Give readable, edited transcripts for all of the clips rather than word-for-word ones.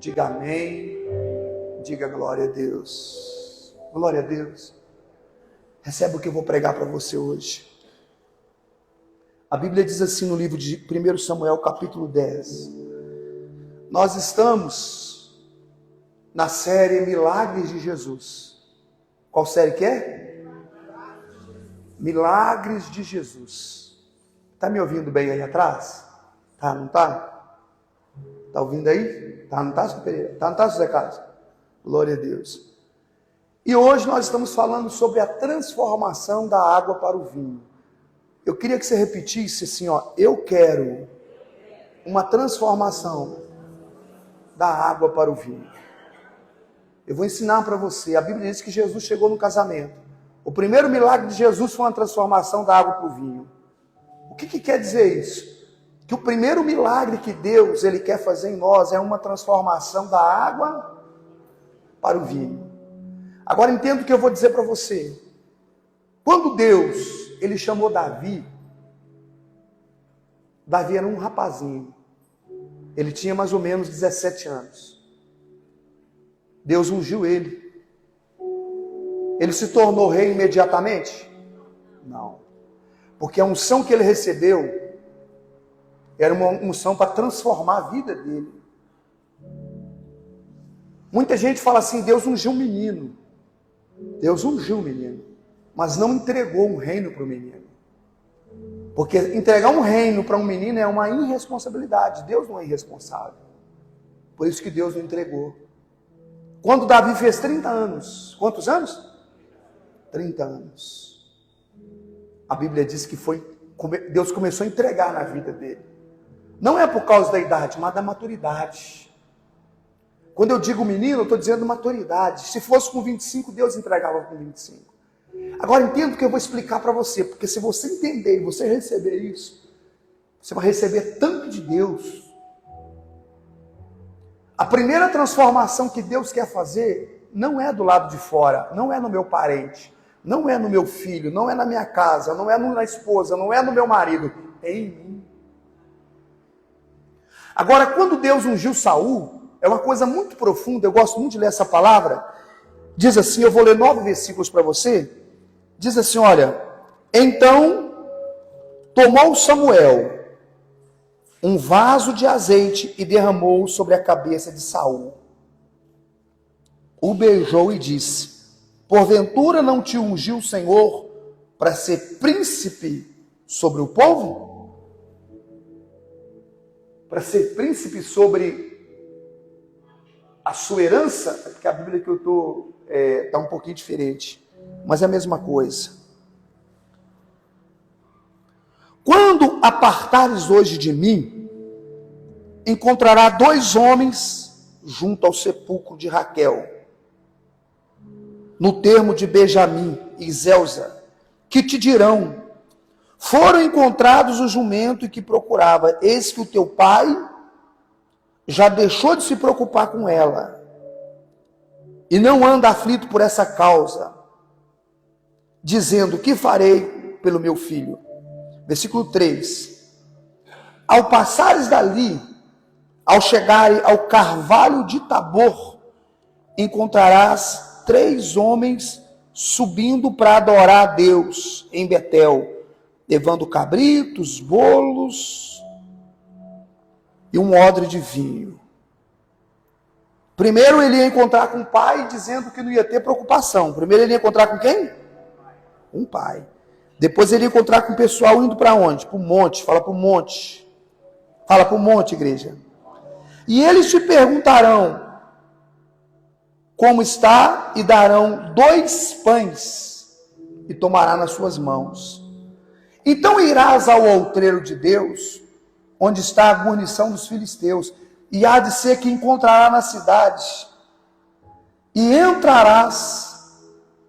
Diga amém. Diga glória a Deus. Glória a Deus. Recebe o que eu vou pregar para você hoje. A Bíblia diz assim no livro de 1 Samuel, capítulo 10. Nós estamos na série Milagres de Jesus. Qual série que é? Milagres de Jesus. Está me ouvindo bem aí atrás? Tá, não tá? Tá ouvindo aí? Tá, não tá, Sr. Pereira? Tá, não tá, José Carlos? Glória a Deus. E hoje nós estamos falando sobre a transformação da água para o vinho. Eu queria que você repetisse assim, ó, eu quero uma transformação da água para o vinho. Eu vou ensinar para você. A Bíblia diz que Jesus chegou no casamento. O primeiro milagre de Jesus foi uma transformação da água para o vinho. O que quer dizer isso? Que o primeiro milagre que Deus ele quer fazer em nós é uma transformação da água para o vinho. Agora entenda o que eu vou dizer para você. Quando Deus ele chamou Davi era um rapazinho. Ele tinha mais ou menos 17 anos. Deus ungiu ele. Ele se tornou rei imediatamente? Não. Porque a unção que ele recebeu era uma unção para transformar a vida dele. Muita gente fala assim, Deus ungiu um menino. Deus ungiu um menino, mas não entregou um reino para o menino. Porque entregar um reino para um menino é uma irresponsabilidade. Deus não é irresponsável. Por isso que Deus não entregou. Quando Davi fez 30 anos, quantos anos? 30 anos. A Bíblia diz que Deus começou a entregar na vida dele. Não é por causa da idade, mas da maturidade. Quando eu digo menino, eu estou dizendo maturidade. Se fosse com 25, Deus entregava com 25. Agora entenda o que eu vou explicar para você, porque se você entender e você receber isso, você vai receber tanto de Deus. A primeira transformação que Deus quer fazer não é do lado de fora, não é no meu parente, não é no meu filho, não é na minha casa, não é na esposa, não é no meu marido, é em mim. Agora, quando Deus ungiu Saul, é uma coisa muito profunda, eu gosto muito de ler essa palavra. Diz assim, eu vou ler 9 versículos para você. Diz assim, olha, então tomou Samuel um vaso de azeite e derramou sobre a cabeça de Saul. O beijou e disse, porventura não te ungiu o Senhor para ser príncipe sobre o povo? Para ser príncipe sobre a sua herança? Porque a Bíblia que eu estou está um pouquinho diferente, mas é a mesma coisa. Quando apartares hoje de mim, encontrará 2 homens junto ao sepulcro de Raquel, no termo de Benjamim e Zelza, que te dirão, foram encontrados o jumento que procurava, eis que o teu pai já deixou de se preocupar com ela, e não anda aflito por essa causa, dizendo, que farei pelo meu filho? Versículo 3. Ao passares dali, ao chegarem ao carvalho de Tabor, encontrarás 3 homens subindo para adorar a Deus em Betel, levando cabritos, bolos e um odre de vinho. Primeiro ele ia encontrar com o pai, dizendo que não ia ter preocupação. Primeiro ele ia encontrar com quem? Com o pai. Depois ele ia encontrar com o pessoal indo para onde? Para o monte. Fala para o monte. Fala para o monte, igreja. E eles te perguntarão como está e darão 2 pães e tomará nas suas mãos. Então irás ao outreiro de Deus, onde está a guarnição dos filisteus, e há de ser que encontrará na cidade, e entrarás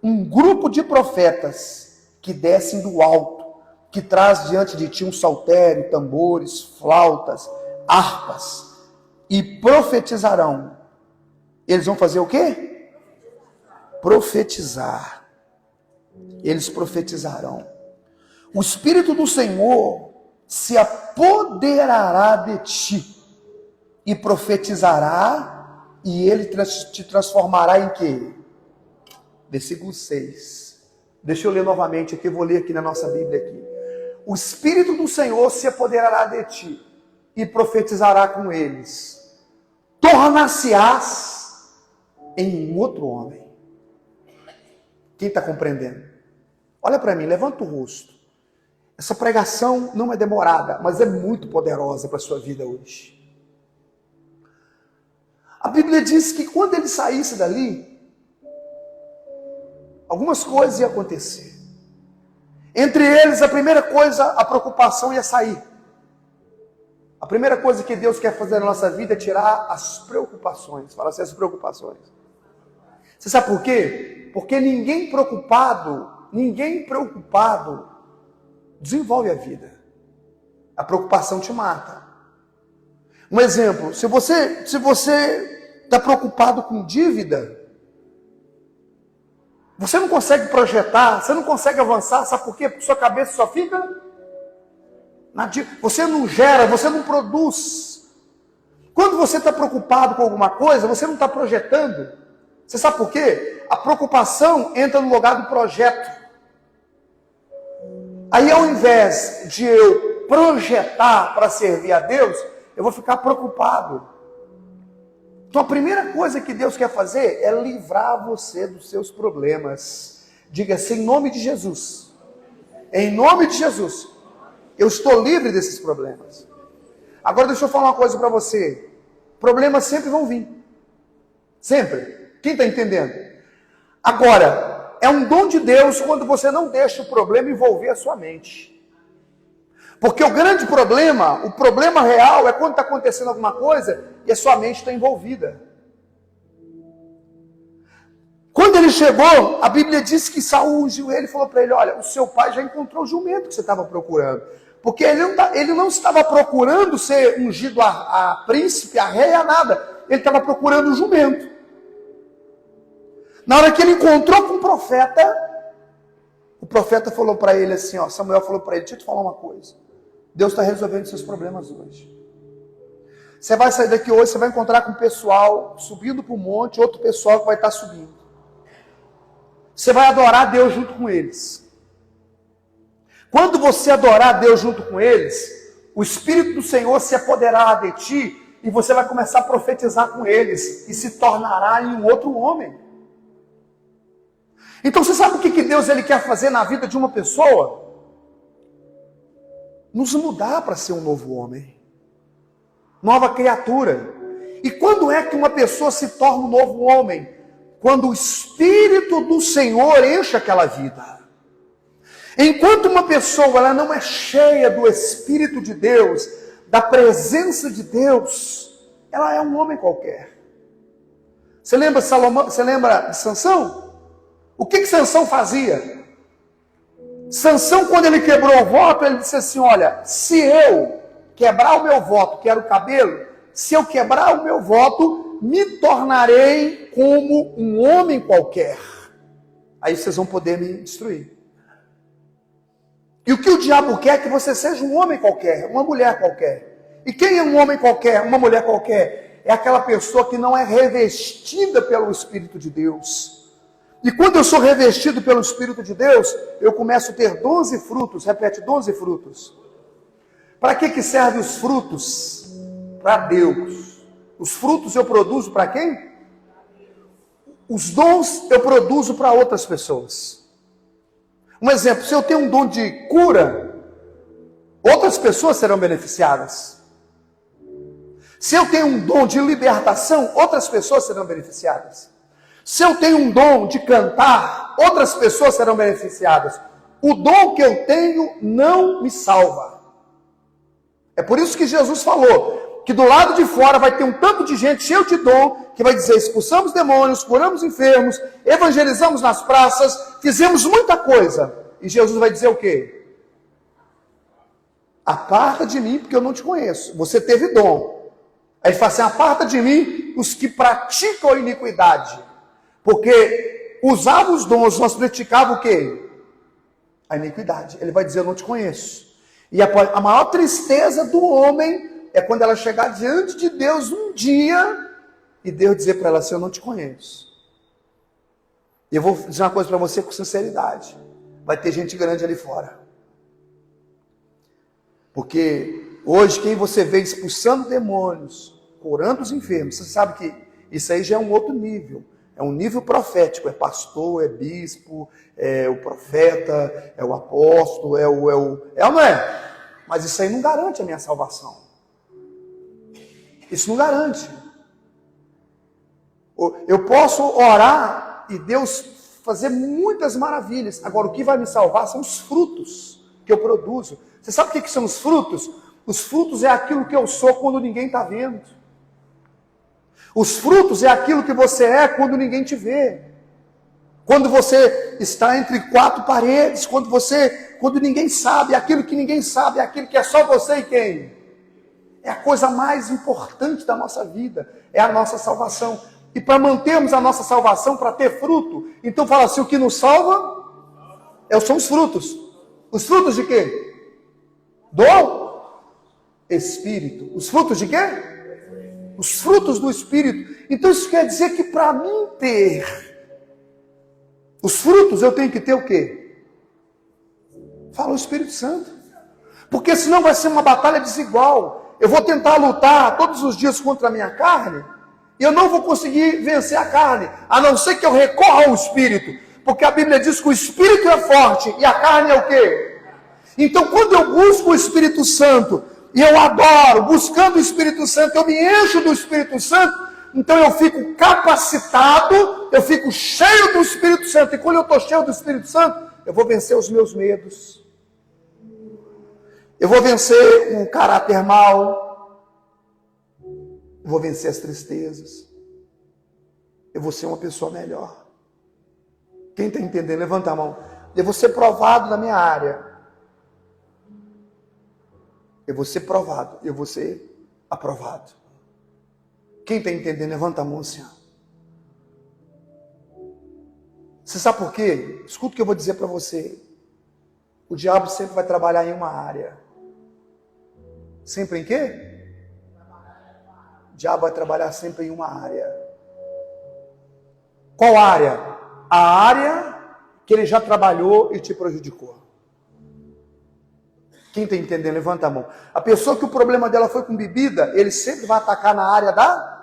um grupo de profetas que descem do alto, que traz diante de ti um saltério, tambores, flautas, harpas, e profetizarão. Eles vão fazer o quê? Profetizar. Eles profetizarão. O Espírito do Senhor se apoderará de ti e profetizará E ele te transformará em quê? Versículo 6. Deixa eu ler novamente aqui, eu vou ler aqui na nossa Bíblia aqui. O Espírito do Senhor se apoderará de ti e profetizará com eles. Tornar-se-ás em um outro homem. Quem está compreendendo? Olha para mim, levanta o rosto. Essa pregação não é demorada, mas é muito poderosa para a sua vida hoje. A Bíblia diz que quando ele saísse dali, algumas coisas iam acontecer. Entre eles, a primeira coisa, a preocupação ia sair. A primeira coisa que Deus quer fazer na nossa vida é tirar as preocupações. Fala assim, as preocupações. Você sabe por quê? Porque ninguém preocupado desenvolve a vida. A preocupação te mata. Um exemplo, se você está preocupado com dívida, você não consegue projetar, você não consegue avançar, sabe por quê? Porque sua cabeça só fica na dívida. Você não gera, você não produz. Quando você está preocupado com alguma coisa, você não está projetando. Você sabe por quê? A preocupação entra no lugar do projeto. Aí, ao invés de eu projetar para servir a Deus, eu vou ficar preocupado. Então, a primeira coisa que Deus quer fazer é livrar você dos seus problemas. Diga assim, em nome de Jesus. Em nome de Jesus. Eu estou livre desses problemas. Agora, deixa eu falar uma coisa para você. Problemas sempre vão vir. Sempre. Quem está entendendo? Agora, é um dom de Deus quando você não deixa o problema envolver a sua mente. Porque o grande problema, o problema real é quando está acontecendo alguma coisa e a sua mente está envolvida. Quando ele chegou, a Bíblia diz que Saul ungiu ele e falou para ele, olha, o seu pai já encontrou o jumento que você estava procurando. Porque ele não estava procurando ser ungido a príncipe, a rei, a nada. Ele estava procurando o jumento. Na hora que ele encontrou com o profeta falou para ele assim, ó, Samuel falou para ele, deixa eu te falar uma coisa. Deus está resolvendo seus problemas hoje. Você vai sair daqui hoje, você vai encontrar com o pessoal subindo para o monte, outro pessoal que vai estar subindo. Você vai adorar Deus junto com eles. Quando você adorar Deus junto com eles, o Espírito do Senhor se apoderará de ti e você vai começar a profetizar com eles e se tornará em um outro homem. Então você sabe o que Deus ele quer fazer na vida de uma pessoa? Nos mudar para ser um novo homem. Nova criatura. E quando é que uma pessoa se torna um novo homem? Quando o Espírito do Senhor enche aquela vida. Enquanto uma pessoa ela não é cheia do Espírito de Deus, da presença de Deus, ela é um homem qualquer. Você lembra de Sansão? O que Sansão fazia? Sansão, quando ele quebrou o voto, ele disse assim, olha, se eu quebrar o meu voto, que era o cabelo, se eu quebrar o meu voto, me tornarei como um homem qualquer. Aí vocês vão poder me destruir. E o que o diabo quer é que você seja um homem qualquer, uma mulher qualquer. E quem é um homem qualquer, uma mulher qualquer? É aquela pessoa que não é revestida pelo Espírito de Deus. E quando eu sou revestido pelo Espírito de Deus, eu começo a ter 12 frutos. Repete, 12 frutos. Para que servem os frutos? Para Deus. Os frutos eu produzo para quem? Os dons eu produzo para outras pessoas. Um exemplo, se eu tenho um dom de cura, outras pessoas serão beneficiadas. Se eu tenho um dom de libertação, outras pessoas serão beneficiadas. Se eu tenho um dom de cantar, outras pessoas serão beneficiadas. O dom que eu tenho não me salva. É por isso que Jesus falou que do lado de fora vai ter um tanto de gente cheio de dom, que vai dizer, expulsamos demônios, curamos enfermos, evangelizamos nas praças, fizemos muita coisa. E Jesus vai dizer o quê? Aparta de mim, porque eu não te conheço. Você teve dom. Aí ele fala assim, aparta de mim os que praticam a iniquidade. Porque usava os dons, mas praticava o quê? A iniquidade. Ele vai dizer, eu não te conheço. E a maior tristeza do homem é quando ela chegar diante de Deus um dia e Deus dizer para ela assim, eu não te conheço. E eu vou dizer uma coisa para você com sinceridade. Vai ter gente grande ali fora. Porque hoje quem você vê expulsando demônios, curando os enfermos, você sabe que isso aí já é um outro nível. É um nível profético, é pastor, é bispo, é o profeta, é o apóstolo, é ou não é? Mas isso aí não garante a minha salvação. Isso não garante. Eu posso orar e Deus fazer muitas maravilhas. Agora, o que vai me salvar são os frutos que eu produzo. Você sabe o que são os frutos? Os frutos é aquilo que eu sou quando ninguém está vendo. Os frutos é aquilo que você é quando ninguém te vê. Quando você está entre quatro paredes, quando ninguém sabe, aquilo que ninguém sabe, aquilo que é só você e quem? É a coisa mais importante da nossa vida, é a nossa salvação. E para mantermos a nossa salvação, para ter fruto, então fala assim, o que nos salva são os frutos. Os frutos de quê? Do Espírito. Os frutos de quê? Os frutos do Espírito. Então isso quer dizer que para mim ter os frutos, eu tenho que ter o quê? Fala o Espírito Santo. Porque senão vai ser uma batalha desigual. Eu vou tentar lutar todos os dias contra a minha carne, e eu não vou conseguir vencer a carne, a não ser que eu recorra ao Espírito. Porque a Bíblia diz que o Espírito é forte, e a carne é o quê? Então quando eu busco o Espírito Santo, e eu adoro, buscando o Espírito Santo, eu me encho do Espírito Santo, então eu fico capacitado, eu fico cheio do Espírito Santo. E quando eu estou cheio do Espírito Santo, eu vou vencer os meus medos. Eu vou vencer um caráter mau. Eu vou vencer as tristezas. Eu vou ser uma pessoa melhor. Quem está entendendo? Levanta a mão. Eu vou ser provado na minha área. Eu vou ser provado, eu vou ser aprovado. Quem está entendendo, levanta a mão assim. Você sabe por quê? Escuta o que eu vou dizer para você. O diabo sempre vai trabalhar em uma área. Sempre em quê? O diabo vai trabalhar sempre em uma área. Qual área? A área que ele já trabalhou e te prejudicou. Quem está entendendo? Levanta a mão. A pessoa que o problema dela foi com bebida, ele sempre vai atacar na área da...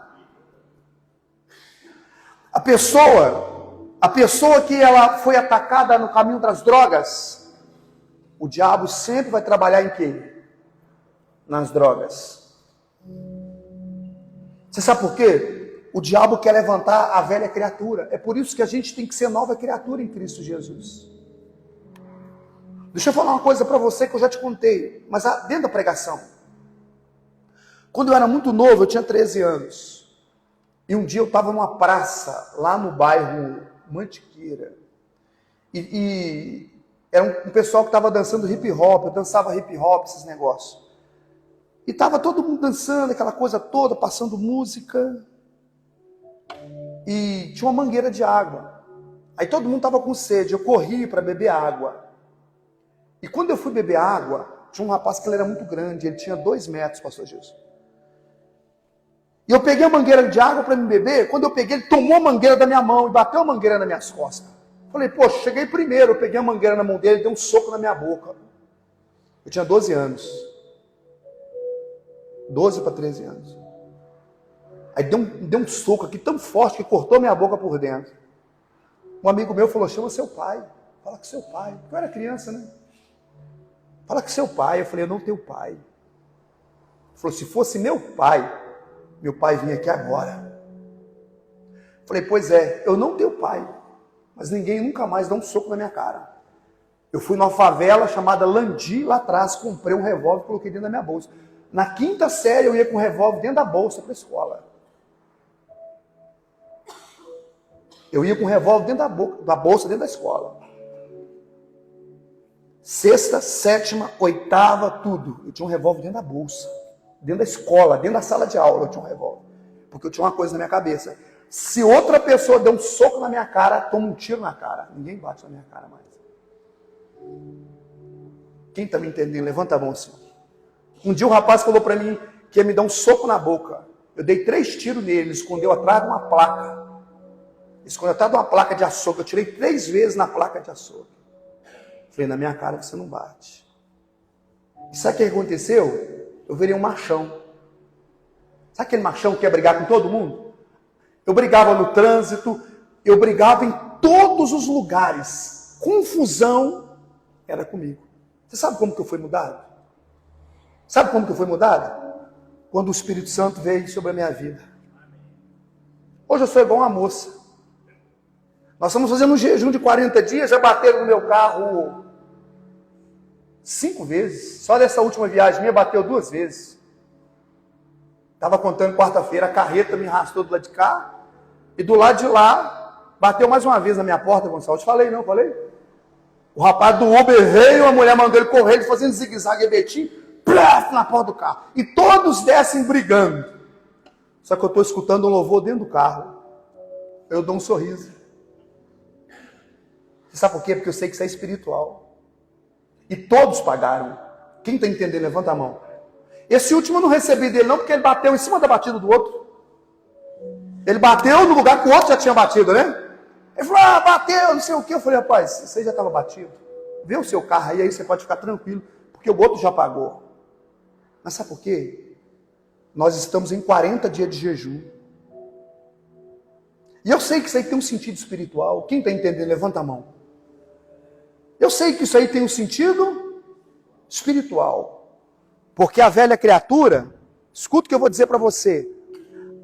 A pessoa que ela foi atacada no caminho das drogas, o diabo sempre vai trabalhar em quê? Nas drogas. Você sabe por quê? O diabo quer levantar a velha criatura. É por isso que a gente tem que ser nova criatura em Cristo Jesus. Deixa eu falar uma coisa para você que eu já te contei, mas dentro da pregação. Quando eu era muito novo, eu tinha 13 anos. E um dia eu estava numa praça, lá no bairro Mantiqueira. E era um pessoal que estava dançando hip hop, eu dançava hip hop, esses negócios. E estava todo mundo dançando, aquela coisa toda, passando música. E tinha uma mangueira de água. Aí todo mundo estava com sede, eu corri para beber água. E quando eu fui beber água, tinha um rapaz que ele era muito grande, ele tinha 2 metros, pastor Gilson. E eu peguei a mangueira de água para me beber, quando eu peguei, ele tomou a mangueira da minha mão e bateu a mangueira nas minhas costas. Falei, poxa, cheguei primeiro, eu peguei a mangueira na mão dele, deu um soco na minha boca. Eu tinha 12 anos. 12 para 13 anos. Aí deu um soco aqui tão forte que cortou minha boca por dentro. Um amigo meu falou, chama seu pai. Fala com seu pai. Eu era criança, né? Fala com seu pai. Eu falei, eu não tenho pai. Ele falou, se fosse meu pai vinha aqui agora. Eu falei, pois é, eu não tenho pai, mas ninguém nunca mais dá um soco na minha cara. Eu fui numa favela chamada Landi, lá atrás, comprei um revólver e coloquei dentro da minha bolsa. Na 5ª série eu ia com o revólver dentro da bolsa para a escola. Eu ia com o revólver dentro da bolsa, dentro da escola. 6ª, 7ª, 8ª, tudo. Eu tinha um revólver dentro da bolsa. Dentro da escola, dentro da sala de aula eu tinha um revólver. Porque eu tinha uma coisa na minha cabeça. Se outra pessoa der um soco na minha cara, toma um tiro na cara. Ninguém bate na minha cara mais. Quem está me entendendo? Levanta a mão assim. Um dia o rapaz falou para mim que ia me dar um soco na boca. Eu dei 3 tiros nele, ele escondeu atrás de uma placa. Escondeu atrás de uma placa de açougue. Eu tirei 3 vezes na placa de açougue. Falei, na minha cara você não bate. E sabe o que aconteceu? Eu virei um machão. Sabe aquele machão que quer brigar com todo mundo? Eu brigava no trânsito, eu brigava em todos os lugares. Confusão era comigo. Você sabe como que eu fui mudado? Sabe como que eu fui mudado? Quando o Espírito Santo veio sobre a minha vida. Hoje eu sou igual uma moça. Nós estamos fazendo um jejum de 40 dias, já bateram no meu carro 5 vezes. Só dessa última viagem minha bateu 2 vezes. Estava contando quarta-feira, a carreta me arrastou do lado de cá. E do lado de lá, bateu mais uma vez na minha porta, Gonçalves. Falei, não, falei? O rapaz do Uber veio, a mulher mandou ele correr, ele fazendo zigue-zague e betinho, plaf, na porta do carro. E todos descem brigando. Só que eu estou escutando um louvor dentro do carro. Eu dou um sorriso. Você sabe por quê? Porque eu sei que isso é espiritual. E todos pagaram. Quem está entendendo, levanta a mão. Esse último eu não recebi dele não, porque ele bateu em cima da batida do outro. Ele bateu no lugar que o outro já tinha batido, né? Ele falou, bateu, não sei o quê. Eu falei, rapaz, isso aí já estava batido. Vê o seu carro aí você pode ficar tranquilo, porque o outro já pagou. Mas sabe por quê? Nós estamos em 40 dias de jejum. E eu sei que isso aí tem um sentido espiritual. Quem está entendendo, levanta a mão. Eu sei que isso aí tem um sentido espiritual. Porque a velha criatura, escuta o que eu vou dizer para você.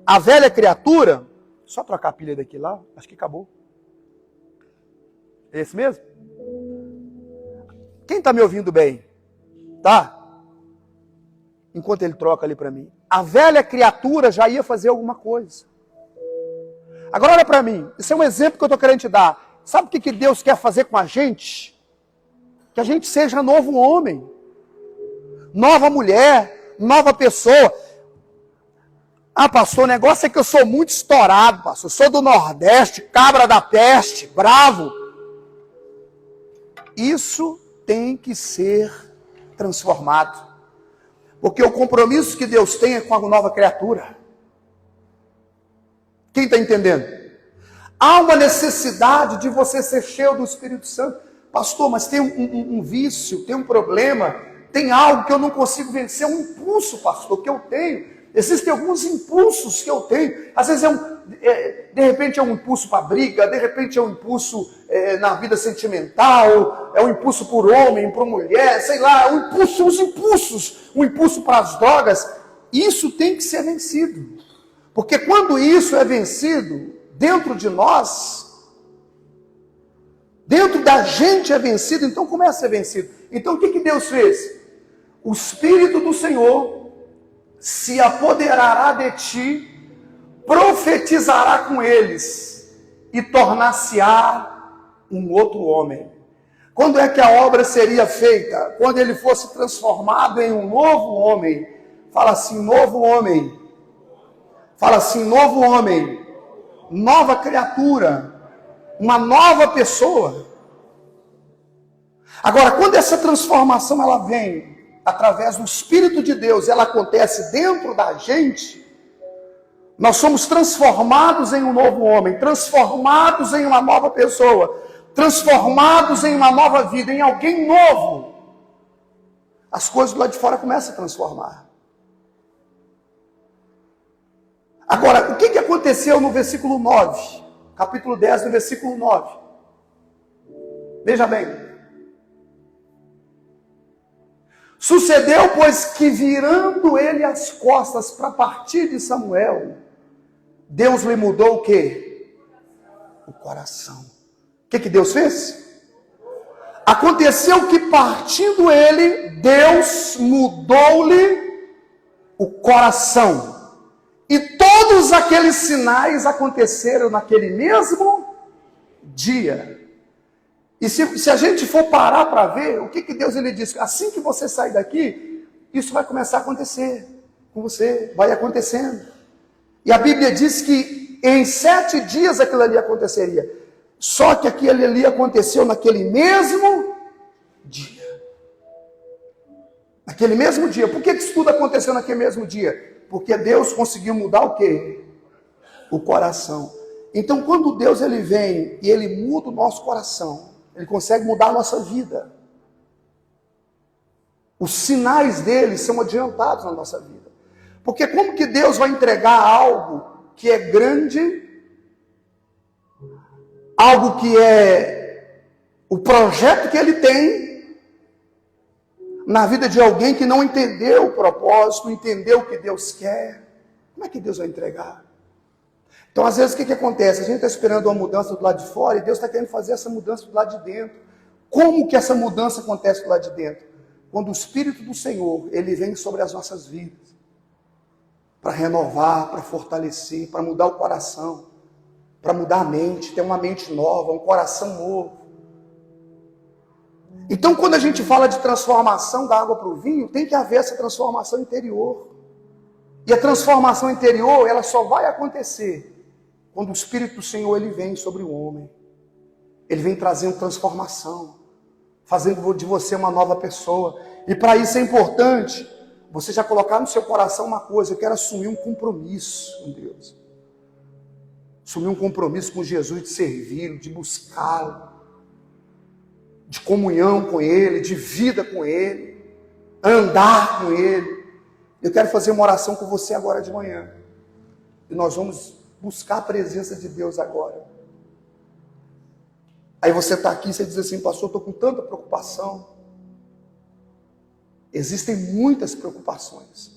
A velha criatura, só trocar a pilha daqui lá, acho que acabou. É esse mesmo? Quem está me ouvindo bem? Tá? Enquanto ele troca ali para mim. A velha criatura já ia fazer alguma coisa. Agora olha para mim, isso é um exemplo que eu estou querendo te dar. Sabe o que Deus quer fazer com a gente? Que a gente seja novo homem, nova mulher, nova pessoa. Ah, pastor, o negócio é que eu sou muito estourado, pastor. Eu sou do Nordeste, cabra da peste, bravo. Isso tem que ser transformado. Porque o compromisso que Deus tem é com a nova criatura. Quem está entendendo? Há uma necessidade de você ser cheio do Espírito Santo. Pastor, mas tem um vício, tem um problema, tem algo que eu não consigo vencer, é um impulso, pastor, que eu tenho. Existem alguns impulsos que eu tenho. Às vezes de repente é um impulso para briga, de repente é um impulso na vida sentimental, é um impulso por homem, por mulher, sei lá, os impulsos, um impulso para as drogas. Isso tem que ser vencido. Porque quando isso é vencido, dentro de nós, dentro da gente é vencido, então começa a ser vencido. Então o que Deus fez? O Espírito do Senhor se apoderará de ti, profetizará com eles e tornar-se-á um outro homem. Quando é que a obra seria feita? Quando ele fosse transformado em um novo homem. Fala assim, novo homem. Fala assim, novo homem. Nova criatura. Uma nova pessoa. Agora, quando essa transformação ela vem através do Espírito de Deus, ela acontece dentro da gente, nós somos transformados em um novo homem, transformados em uma nova pessoa, transformados em uma nova vida, em alguém novo. As coisas do lado de fora começam a transformar. Agora, o que aconteceu no versículo 9? Capítulo 10, no versículo 9. Veja bem. Sucedeu, pois, que virando ele as costas para partir de Samuel, Deus lhe mudou o quê? O coração. O que Deus fez? Aconteceu que partindo ele, Deus mudou-lhe o coração. E todos aqueles sinais aconteceram naquele mesmo dia. E se a gente for parar para ver, o que Deus ele disse? Assim que você sair daqui, isso vai começar a acontecer com você, vai acontecendo. E a Bíblia diz que em 7 dias aquilo ali aconteceria. Só que aquilo ali aconteceu naquele mesmo dia. Naquele mesmo dia. Por que isso tudo aconteceu naquele mesmo dia? Porque Deus conseguiu mudar o quê? O coração. Então, quando Deus ele vem e ele muda o nosso coração, ele consegue mudar a nossa vida. Os sinais dele são adiantados na nossa vida. Porque como que Deus vai entregar algo que é grande, algo que é o projeto que ele tem na vida de alguém que não entendeu o propósito, entendeu o que Deus quer? Como é que Deus vai entregar? Então, às vezes, o que acontece? A gente está esperando uma mudança do lado de fora e Deus está querendo fazer essa mudança do lado de dentro. Como que essa mudança acontece do lado de dentro? Quando o Espírito do Senhor, ele vem sobre as nossas vidas, para renovar, para fortalecer, para mudar o coração, para mudar a mente, ter uma mente nova, um coração novo. Então, quando a gente fala de transformação da água para o vinho, tem que haver essa transformação interior. E a transformação interior, ela só vai acontecer quando o Espírito do Senhor ele vem sobre o homem. Ele vem trazendo transformação, fazendo de você uma nova pessoa. E para isso é importante você já colocar no seu coração uma coisa: eu quero assumir um compromisso com Deus. Assumir um compromisso com Jesus de servi-lo, de buscá-lo, de comunhão com Ele, de vida com Ele, andar com Ele. Eu quero fazer uma oração com você agora de manhã. E nós vamos buscar a presença de Deus agora. Aí você está aqui e você diz assim: pastor, estou com tanta preocupação. Existem muitas preocupações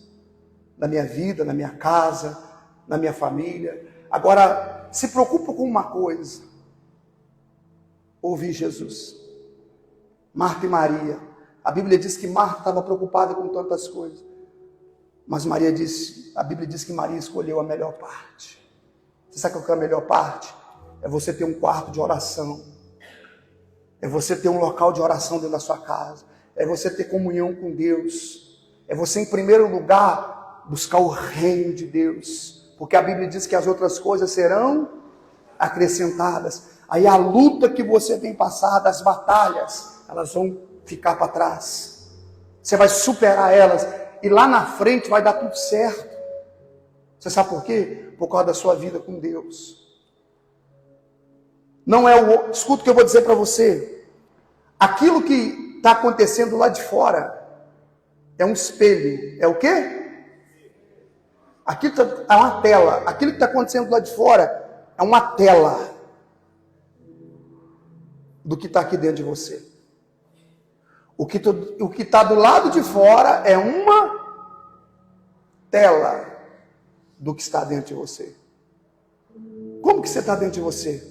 na minha vida, na minha casa, na minha família. Agora, se preocupa com uma coisa: ouvir Jesus. Marta e Maria. A Bíblia diz que Marta estava preocupada com tantas coisas. Mas a Bíblia diz que Maria escolheu a melhor parte. Você sabe qual que é a melhor parte? É você ter um quarto de oração. É você ter um local de oração dentro da sua casa. É você ter comunhão com Deus. É você, em primeiro lugar, buscar o reino de Deus. Porque a Bíblia diz que as outras coisas serão acrescentadas. Aí a luta que você tem passado, as batalhas, elas vão ficar para trás. Você vai superar elas. E lá na frente vai dar tudo certo. Você sabe por quê? Por causa da sua vida com Deus. Não é o... Escuta o que eu vou dizer para você. Aquilo que está acontecendo lá de fora é um espelho. É o quê? Aquilo é uma tela. Aquilo que está acontecendo lá de fora é uma tela do que está aqui dentro de você. O que está do lado de fora é uma tela do que está dentro de você. Como que você está dentro de você?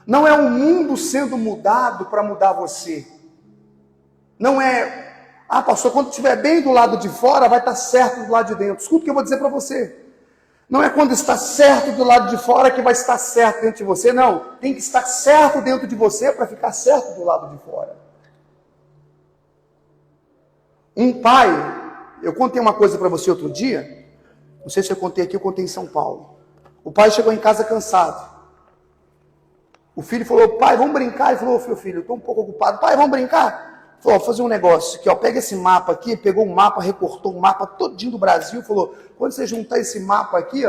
Não é o mundo sendo mudado para mudar você. Não é, pastor, quando estiver bem do lado de fora, vai estar certo do lado de dentro. Escuta o que eu vou dizer para você. Não é quando está certo do lado de fora que vai estar certo dentro de você. Não, tem que estar certo dentro de você para ficar certo do lado de fora. Um pai, eu contei uma coisa para você outro dia, não sei se eu contei aqui, eu contei em São Paulo. O pai chegou em casa cansado. O filho falou: pai, vamos brincar? Ele falou: filho, eu estou um pouco ocupado. Pai, vamos brincar? Ele falou: vou fazer um negócio aqui, pega esse mapa aqui. Pegou um mapa, recortou um mapa todinho do Brasil. Falou: quando você juntar esse mapa aqui,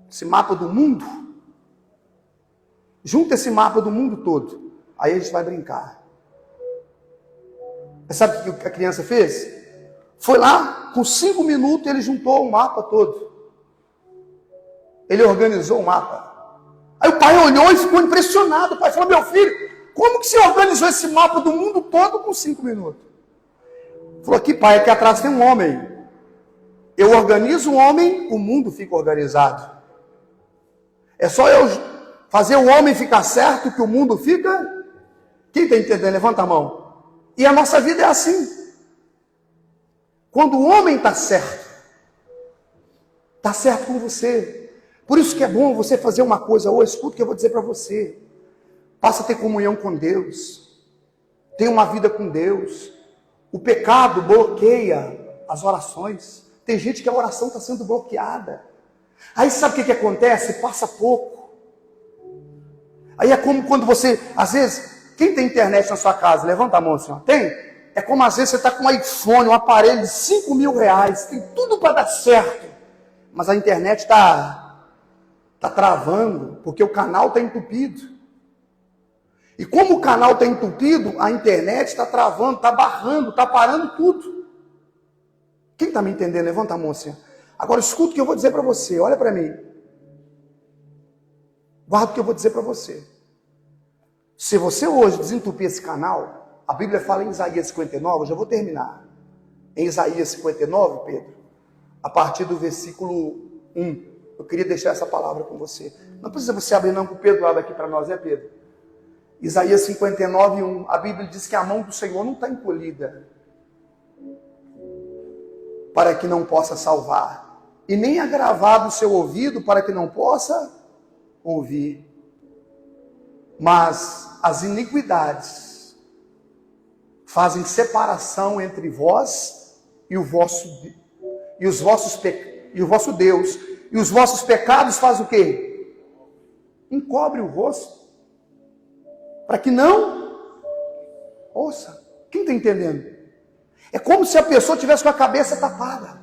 esse mapa do mundo, junta esse mapa do mundo todo. Aí a gente vai brincar. Sabe o que a criança fez? Foi lá, com 5 minutos ele juntou o mapa todo. Ele organizou o mapa. Aí o pai olhou e ficou impressionado. O pai falou: meu filho, como que você organizou esse mapa do mundo todo com 5 minutos? Falou: aqui pai, aqui atrás tem um homem. Eu organizo o homem, o mundo fica organizado. É só eu fazer o homem ficar certo que o mundo fica... Quem está entendendo? Levanta a mão. E a nossa vida é assim. Quando o homem está certo com você. Por isso que é bom você fazer uma coisa hoje. Escuta o que eu vou dizer para você. Passa a ter comunhão com Deus. Tenha uma vida com Deus. O pecado bloqueia as orações. Tem gente que a oração está sendo bloqueada. Aí sabe o que acontece? Passa pouco. Aí é como quando você, às vezes... Quem tem internet na sua casa? Levanta a mão, senhor. Tem? É como às vezes você está com um iPhone, um aparelho de 5 mil reais, tem tudo para dar certo, mas a internet está travando, porque o canal está entupido. E como o canal está entupido, a internet está travando, está barrando, está parando tudo. Quem está me entendendo? Levanta a mão assim. Agora escuta o que eu vou dizer para você, olha para mim. Guarda o que eu vou dizer para você. Se você hoje desentupir esse canal, a Bíblia fala em Isaías 59, eu já vou terminar. Em Isaías 59, Pedro, a partir do versículo 1, eu queria deixar essa palavra com você. Não precisa você abrir não, que o Pedro abre aqui para nós, Pedro? Isaías 59, 1, a Bíblia diz que a mão do Senhor não está encolhida para que não possa salvar, e nem agravado o seu ouvido para que não possa ouvir. Mas as iniquidades fazem separação entre vós e o vosso Deus, e os vossos pecados fazem o quê? Encobre o rosto, para que não ouça. Quem está entendendo? É como se a pessoa tivesse com a cabeça tapada.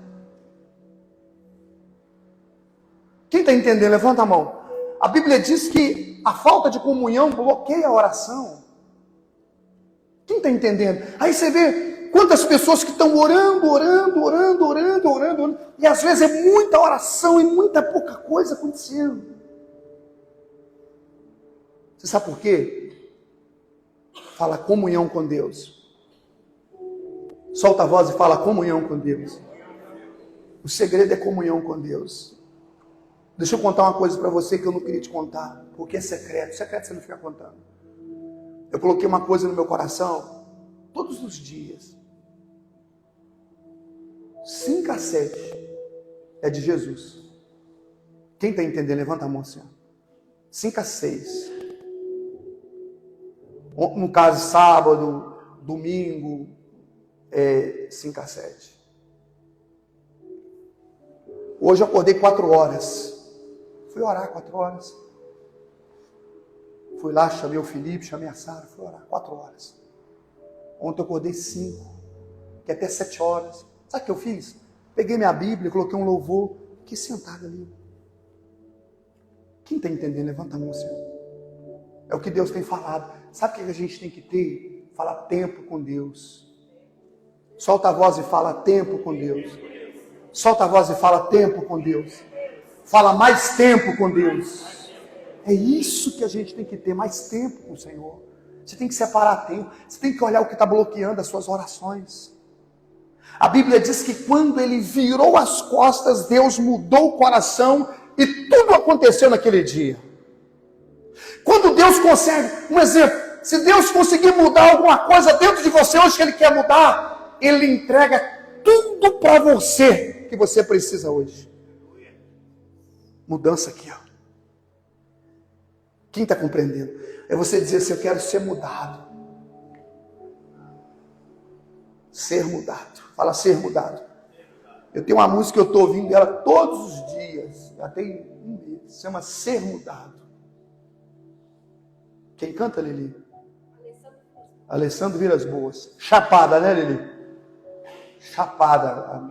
Quem está entendendo? Levanta a mão. A Bíblia diz que a falta de comunhão bloqueia a oração. Quem está entendendo? Aí você vê quantas pessoas que estão orando, e às vezes é muita oração e muita pouca coisa acontecendo. Você sabe por quê? Fala comunhão com Deus. Solta a voz e fala comunhão com Deus. O segredo é comunhão com Deus. Deixa eu contar uma coisa para você que eu não queria te contar, porque é secreto. Secreto você não fica contando. Eu coloquei uma coisa no meu coração, todos os dias. 5 a 7 é de Jesus. Quem está entendendo? Levanta a mão assim. 5 a 6. No caso, sábado, domingo, 5 a 7. Hoje eu acordei 4 horas. Fui orar 4 horas. Fui lá, chamei o Felipe, chamei a Sara, fui orar 4 horas. Ontem eu acordei 5, que é até 7 horas. Sabe o que eu fiz? Peguei minha Bíblia, coloquei um louvor, fiquei sentado ali. Quem está entendendo? Levanta a mão, Senhor. É o que Deus tem falado. Sabe o que a gente tem que ter? Falar tempo com Deus. Solta a voz e fala tempo com Deus. Solta a voz e fala tempo com Deus. Fala mais tempo com Deus. É isso que a gente tem que ter, mais tempo com o Senhor. Você tem que separar tempo. Você tem que olhar o que está bloqueando as suas orações. A Bíblia diz que quando ele virou as costas, Deus mudou o coração e tudo aconteceu naquele dia. Quando Deus consegue, um exemplo, se Deus conseguir mudar alguma coisa dentro de você hoje que Ele quer mudar, Ele entrega tudo para você que você precisa hoje. Mudança aqui, ó. Quem está compreendendo? É você dizer assim, eu quero ser mudado. Ser mudado. Fala ser mudado. Eu tenho uma música que eu estou ouvindo ela todos os dias. Já tem um mês. Se chama Ser Mudado. Quem canta, Lili? Alessandro Vilas Boas. Chapada, né, Lili? Chapada.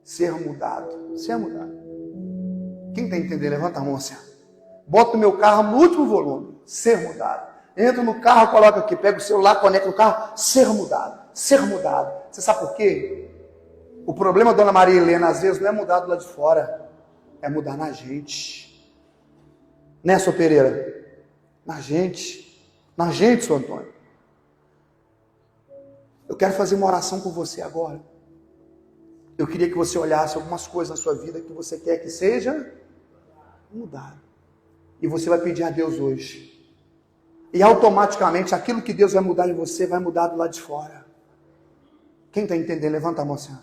Ser mudado. Ser mudado. Quem está entendendo? Levanta a mão assim. Bota o meu carro no último volume. Ser mudado. Entra no carro, coloca aqui. Pega o celular, conecta no carro. Ser mudado. Ser mudado. Você sabe por quê? O problema, dona Maria Helena, às vezes não é mudar do lado de fora. É mudar na gente. Né, Sr. Pereira? Na gente. Na gente, Sr. Antônio. Eu quero fazer uma oração com você agora. Eu queria que você olhasse algumas coisas na sua vida que você quer que seja mudado. E você vai pedir a Deus hoje. E automaticamente aquilo que Deus vai mudar em você vai mudar do lado de fora. Quem está entendendo? Levanta a mão, Senhor.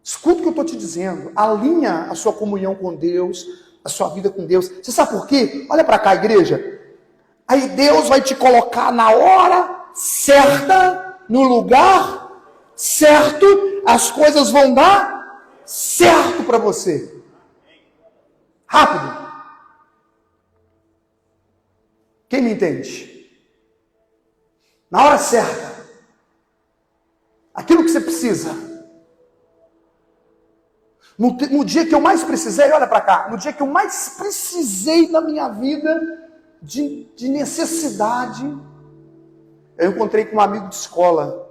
Escuta o que eu estou te dizendo. Alinha a sua comunhão com Deus, a sua vida com Deus. Você sabe por quê? Olha para cá, igreja. Aí Deus vai te colocar na hora certa, no lugar certo, as coisas vão dar certo para você. Rápido. Quem me entende? Na hora certa. Aquilo que você precisa. No dia que eu mais precisei, olha para cá, no dia que eu mais precisei na minha vida de necessidade, eu encontrei com um amigo de escola.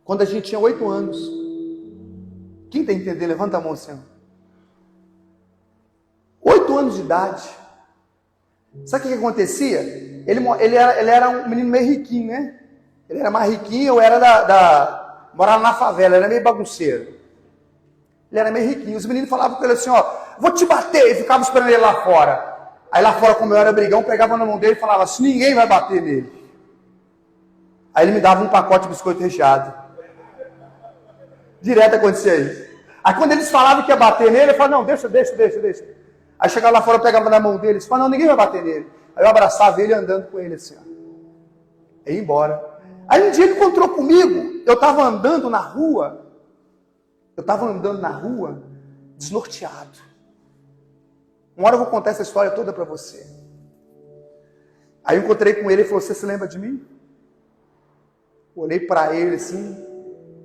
Quando a gente tinha 8 anos. Quem está entendendo? Levanta a mão, Senhor. 8 anos de idade. Sabe o que acontecia? Ele era um menino meio riquinho, né? Ele era mais riquinho, eu era morava na favela, era meio bagunceiro. Ele era meio riquinho. Os meninos falavam com ele assim, ó, vou te bater, e ficavam esperando ele lá fora. Aí lá fora, como eu era brigão, pegava na mão dele e falava assim, ninguém vai bater nele. Aí ele me dava um pacote de biscoito recheado. Direto acontecia isso. Aí quando eles falavam que ia bater nele, eu falava, não, deixa. Aí chegava lá fora, eu pegava na mão dele e falava, não, ninguém vai bater nele. Aí eu abraçava ele andando com ele assim, ó. E ia embora. Aí um dia ele encontrou comigo, eu estava andando na rua, desnorteado. Uma hora eu vou contar essa história toda para você. Aí eu encontrei com ele e falou, você se lembra de mim? Olhei para ele assim,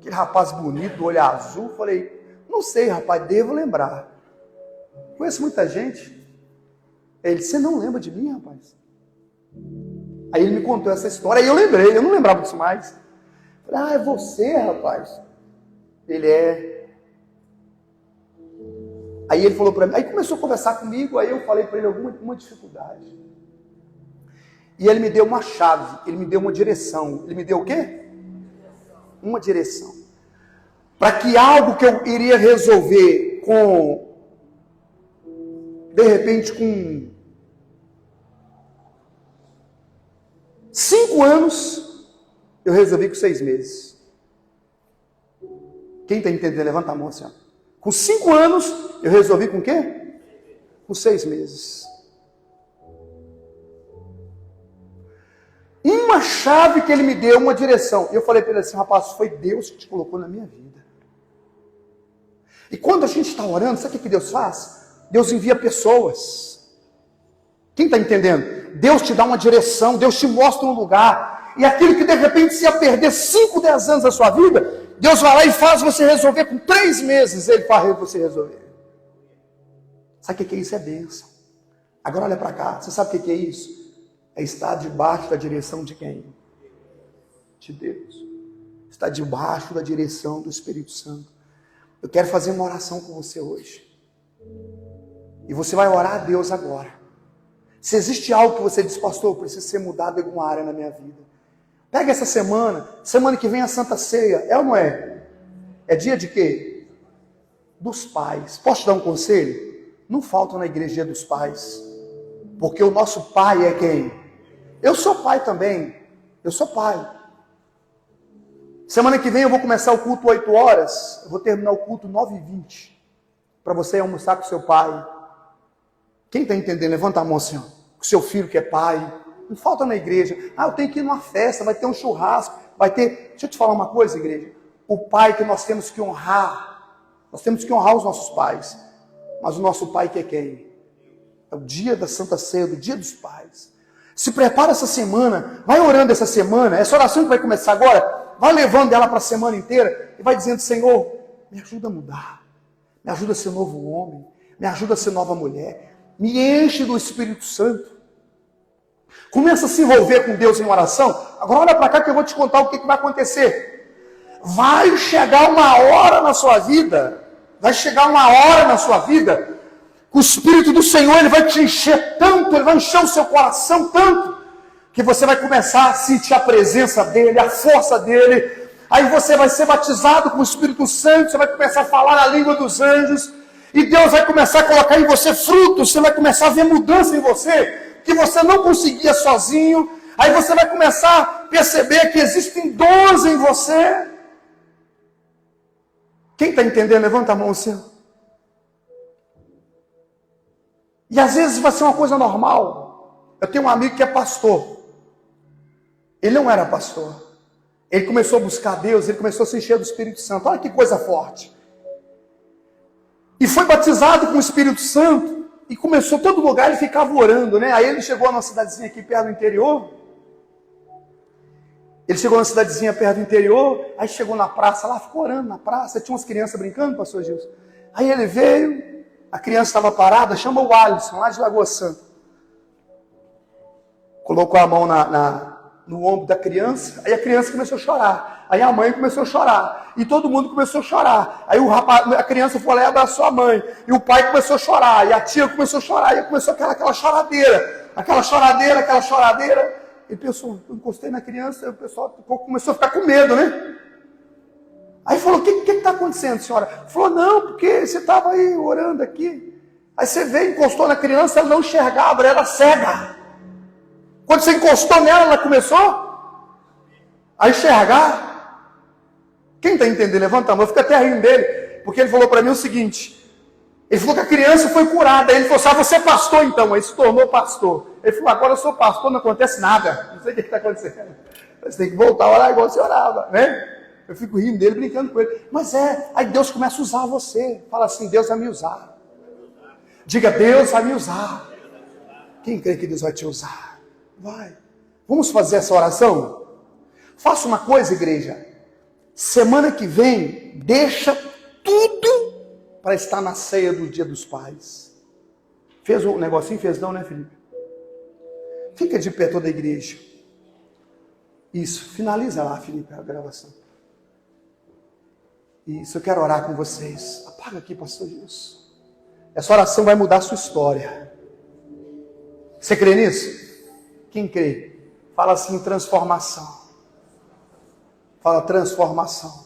aquele rapaz bonito, olho azul, falei, não sei rapaz, devo lembrar. Conheço muita gente. Ele, você não lembra de mim, rapaz? Aí ele me contou essa história, aí eu lembrei, eu não lembrava disso mais. Falei, é você, rapaz? Ele é. Aí ele falou para mim, aí começou a conversar comigo, aí eu falei para ele alguma dificuldade. E ele me deu uma chave, ele me deu uma direção. Ele me deu o quê? Uma direção. Para que algo que eu iria resolver de repente com 5 anos, eu resolvi com 6 meses. Quem está entendendo? Levanta a mão assim. Ó. Com 5 anos, eu resolvi com o quê? Com 6 meses. Uma chave que ele me deu, uma direção. E eu falei para ele assim, rapaz, foi Deus que te colocou na minha vida. E quando a gente está orando, sabe o que Deus faz? Deus envia pessoas. Quem está entendendo? Deus te dá uma direção, Deus te mostra um lugar. E aquilo que de repente se ia perder 5, 10 anos da sua vida, Deus vai lá e faz você resolver com 3 meses. Ele faz você resolver. Sabe o que é isso? É bênção. Agora olha para cá. Você sabe o que é isso? É estar debaixo da direção de quem? De Deus. Está debaixo da direção do Espírito Santo. Eu quero fazer uma oração com você hoje. E você vai orar a Deus agora. Se existe algo que você diz, pastor, precisa ser mudado em alguma área na minha vida. Pega essa semana que vem a Santa Ceia. É ou não é? É dia de quê? Dos pais. Posso te dar um conselho? Não falta na igreja dia dos pais. Porque o nosso pai é quem? Eu sou pai também. Eu sou pai. Semana que vem eu vou começar o culto 8 horas. Eu vou terminar o culto 9h20. Para você almoçar com seu pai. Quem está entendendo? Levanta a mão assim. O seu filho que é pai. Não falta na igreja. Eu tenho que ir numa festa. Vai ter um churrasco. Vai ter... Deixa eu te falar uma coisa, igreja. O pai que nós temos que honrar. Nós temos que honrar os nossos pais. Mas o nosso pai que é quem? É o dia da Santa Ceia, do dia dos pais. Se prepara essa semana. Vai orando essa semana. Essa oração que vai começar agora, vai levando ela para a semana inteira. E vai dizendo, Senhor, me ajuda a mudar. Me ajuda a ser novo homem. Me ajuda a ser nova mulher. Me enche do Espírito Santo. Começa a se envolver com Deus em oração. Agora olha para cá que eu vou te contar o que vai acontecer. Vai chegar uma hora na sua vida. Vai chegar uma hora na sua vida. O Espírito do Senhor, ele vai te encher tanto. Ele vai encher o seu coração tanto. Que você vai começar a sentir a presença dele, a força dele. Aí você vai ser batizado com o Espírito Santo. Você vai começar a falar a língua dos anjos. E Deus vai começar a colocar em você frutos. Você vai começar a ver mudança em você. Que você não conseguia sozinho. Aí você vai começar a perceber que existem dons em você. Quem está entendendo? Levanta a mão assim. E às vezes vai ser uma coisa normal. Eu tenho um amigo que é pastor. Ele não era pastor. Ele começou a buscar Deus, ele começou a se encher do Espírito Santo. Olha que coisa forte. E foi batizado com o Espírito Santo. E começou todo lugar, ele ficava orando, né? Aí ele chegou a uma cidadezinha aqui perto do interior. Ele chegou na cidadezinha perto do interior, aí chegou na praça lá, ficou orando na praça, tinha umas crianças brincando, pastor Gilson. Aí ele veio, a criança estava parada, chama o Alisson, lá de Lagoa Santa. Colocou a mão no ombro da criança, aí a criança começou a chorar. Aí a mãe começou a chorar, e todo mundo começou a chorar. Aí a criança foi lá e abraçou a mãe, e o pai começou a chorar, e a tia começou a chorar, e começou aquela choradeira. Aquela choradeira. Ele pensou, eu encostei na criança, o pessoal começou a ficar com medo, né? Aí falou, o que está acontecendo, senhora? Falou, não, porque você estava aí orando aqui. Aí você veio, encostou na criança, ela não enxergava, ela era cega. Quando você encostou nela, ela começou a enxergar. Quem está entendendo? Levanta a mão, eu fico até rindo dele, porque ele falou para mim o seguinte, ele falou que a criança foi curada. Aí ele falou, você é pastor então? Aí se tornou pastor. Ele falou, agora eu sou pastor, não acontece nada. Não sei o que está acontecendo. Você tem que voltar a orar igual você orava, né? Eu fico rindo dele, brincando com ele. Mas aí Deus começa a usar você. Fala assim, Deus vai me usar. Diga, Deus vai me usar. Quem crê que Deus vai te usar? Vai. Vamos fazer essa oração? Faça uma coisa, igreja. Semana que vem, deixa tudo para estar na ceia do Dia dos Pais. Fez um negocinho? Fez não, né, Felipe? Fica de pé toda a igreja. Isso, finaliza lá, Felipe, a gravação. Isso, eu quero orar com vocês. Apaga aqui, pastor Gilson. Essa oração vai mudar a sua história. Você crê nisso? Quem crê? Fala assim, transformação. Fala transformação.